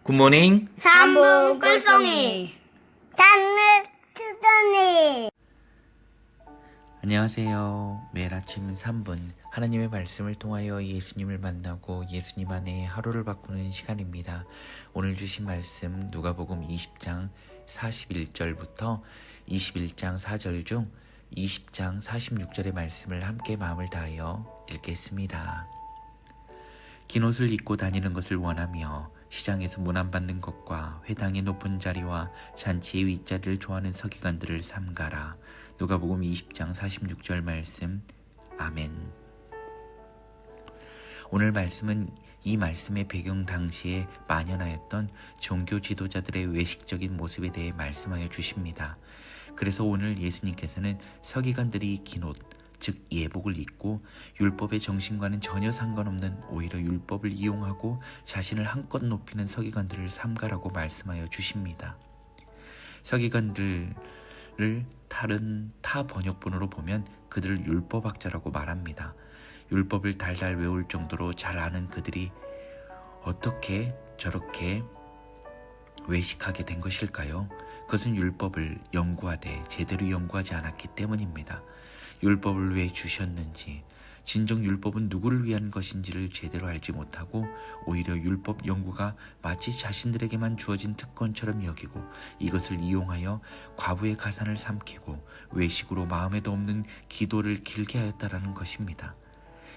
굿모닝. 3분 꿀송이 단물 투더니. 안녕하세요. 매일 아침 3분 하나님의 말씀을 통하여 예수님을 만나고 예수님 안에 하루를 바꾸는 시간입니다. 오늘 주신 말씀 누가복음 20장 41절부터 21장 4절 중 20장 46절의 말씀을 함께 마음을 다하여 읽겠습니다. 긴 옷을 입고 다니는 것을 원하며 시장에서 문안받는 것과 회당의 높은 자리와 잔치의 윗자리를 좋아하는 서기관들을 삼가라. 누가복음 20장 46절 말씀. 아멘. 오늘 말씀은 이 말씀의 배경 당시에 만연하였던 종교 지도자들의 외식적인 모습에 대해 말씀하여 주십니다. 그래서 오늘 예수님께서는 서기관들이 긴 옷, 즉 예복을 입고 율법의 정신과는 전혀 상관없는 오히려 율법을 이용하고 자신을 한껏 높이는 서기관들을 삼가라고 말씀하여 주십니다. 서기관들을 다른 타 번역본으로 보면 그들을 율법학자라고 말합니다. 율법을 달달 외울 정도로 잘 아는 그들이 어떻게 저렇게 외식하게 된 것일까요? 그것은 율법을 연구하되 제대로 연구하지 않았기 때문입니다. 율법을 왜 주셨는지, 진정 율법은 누구를 위한 것인지를 제대로 알지 못하고 오히려 율법 연구가 마치 자신들에게만 주어진 특권처럼 여기고 이것을 이용하여 과부의 가산을 삼키고 외식으로 마음에도 없는 기도를 길게 하였다라는 것입니다.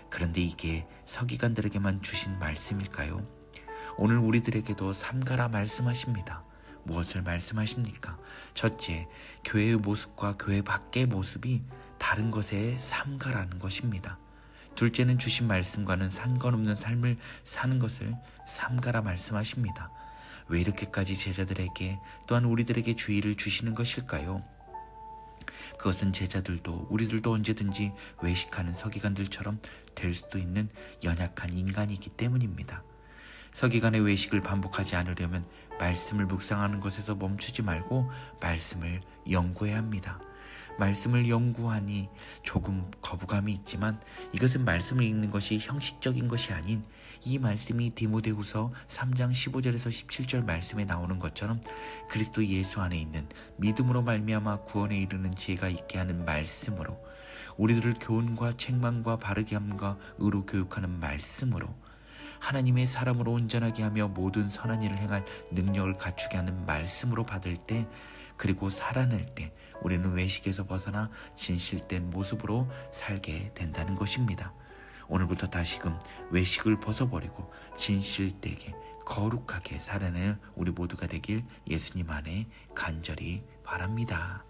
그런데 이게 서기관들에게만 주신 말씀일까요? 오늘 우리들에게도 삼가라 말씀하십니다. 무엇을 말씀하십니까? 첫째, 교회의 모습과 교회 밖의 모습이 다른 것에 삼가라는 것입니다. 둘째는 주신 말씀과는 상관없는 삶을 사는 것을 삼가라 말씀하십니다. 왜 이렇게까지 제자들에게 또한 우리들에게 주의를 주시는 것일까요? 그것은 제자들도 우리들도 언제든지 외식하는 서기관들처럼 될 수도 있는 연약한 인간이기 때문입니다. 서기관의 외식을 반복하지 않으려면 말씀을 묵상하는 것에서 멈추지 말고 말씀을 연구해야 합니다. 말씀을 연구하니 조금 거부감이 있지만 이것은 말씀을 읽는 것이 형식적인 것이 아닌 이 말씀이 디모데후서 3장 15절에서 17절 말씀에 나오는 것처럼 그리스도 예수 안에 있는 믿음으로 말미암아 구원에 이르는 지혜가 있게 하는 말씀으로 우리들을 교훈과 책망과 바르게 함과 의로 교육하는 말씀으로 하나님의 사람으로 온전하게 하며 모든 선한 일을 행할 능력을 갖추게 하는 말씀으로 받을 때 그리고 살아낼 때 우리는 외식에서 벗어나 진실된 모습으로 살게 된다는 것입니다. 오늘부터 다시금 외식을 벗어버리고 진실되게 거룩하게 살아내는 우리 모두가 되길 예수님 안에 간절히 바랍니다.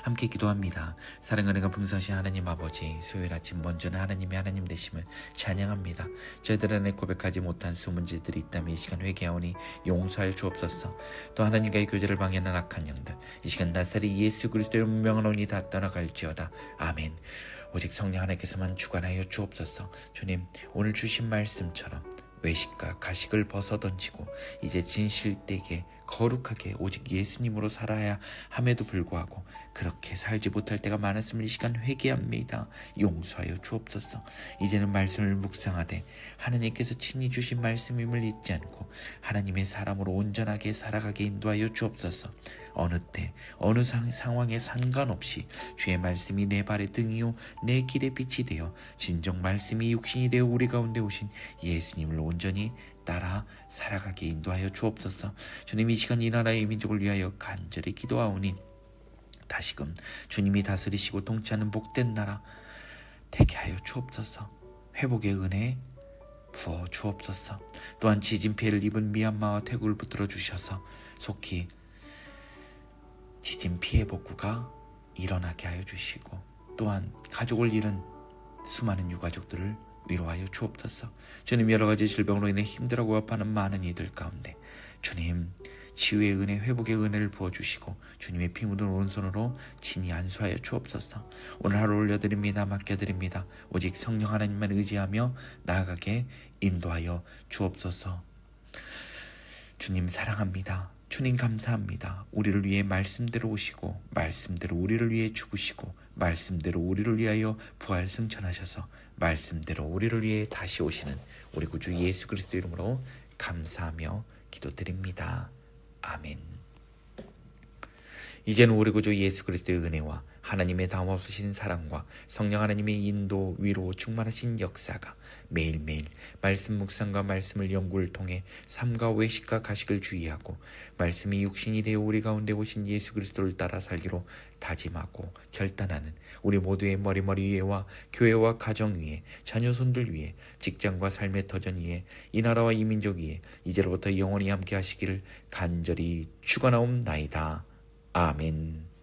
함께 기도합니다. 사랑과 은혜가 풍성하신 하나님 아버지, 수요일 아침 먼저는 하나님의 하나님 되심을 찬양합니다. 저희들 안에 고백하지 못한 수문제들이 있다면 이 시간 회개하오니 용서하여 주옵소서. 또 하나님과의 교제를 방해하는 악한 영들 이 시간 나사리 예수 그리스도의 운명하오니 다 떠나갈지어다. 아멘. 오직 성령 하나님께서만 주관하여 주옵소서. 주님, 오늘 주신 말씀처럼 외식과 가식을 벗어던지고 이제 진실되게 거룩하게 오직 예수님으로 살아야 함에도 불구하고 그렇게 살지 못할 때가 많았음을 이 시간 회개합니다. 용서하여 주옵소서. 이제는 말씀을 묵상하되 하나님께서 친히 주신 말씀임을 잊지 않고 하나님의 사람으로 온전하게 살아가게 인도하여 주옵소서. 어느 때 어느 상황에 상관없이 주의 말씀이 내 발의 등이요 내 길의 빛이 되어 진정 말씀이 육신이 되어 우리 가운데 오신 예수님을 온전히 따라 살아가게 인도하여 주옵소서. 주님, 이 시간 이 나라의 민족을 위하여 간절히 기도하오니 다시금 주님이 다스리시고 통치하는 복된 나라 되게 하여 주옵소서. 회복의 은혜 부어 주옵소서. 또한 지진 피해를 입은 미얀마와 태국을 붙들어 주셔서 속히 지진 피해 복구가 일어나게 하여 주시고 또한 가족을 잃은 수많은 유가족들을 위로하여 주옵소서. 주님, 여러 가지 질병으로 인해 힘들어하고 아파하는 많은 이들 가운데 주님 치유의 은혜, 회복의 은혜를 부어주시고 주님의 피 묻은 오른손으로 친히 안수하여 주옵소서. 오늘 하루 올려드립니다. 맡겨드립니다. 오직 성령 하나님만 의지하며 나아가게 인도하여 주옵소서. 주님 사랑합니다. 주님 감사합니다. 우리를 위해 말씀대로 오시고 말씀대로 우리를 위해 죽으시고 말씀대로 우리를 위하여 부활 승천하셔서 말씀대로 우리를 위해 다시 오시는 우리 구주 예수 그리스도 이름으로 감사하며 기도드립니다. 아멘. 이제는 우리 구주 예수 그리스도의 은혜와 하나님의 다함없으신 사랑과 성령 하나님의 인도, 위로, 충만하신 역사가 매일매일 말씀 묵상과 말씀을 연구를 통해 삶과 외식과 가식을 주의하고 말씀이 육신이 되어 우리 가운데 오신 예수 그리스도를 따라 살기로 다짐하고 결단하는 우리 모두의 머리머리 위에와 교회와 가정 위에, 자녀 손들 위에, 직장과 삶의 터전 위에, 이 나라와 이 민족 위에 이제로부터 영원히 함께 하시기를 간절히 축원하옵나이다. 아멘.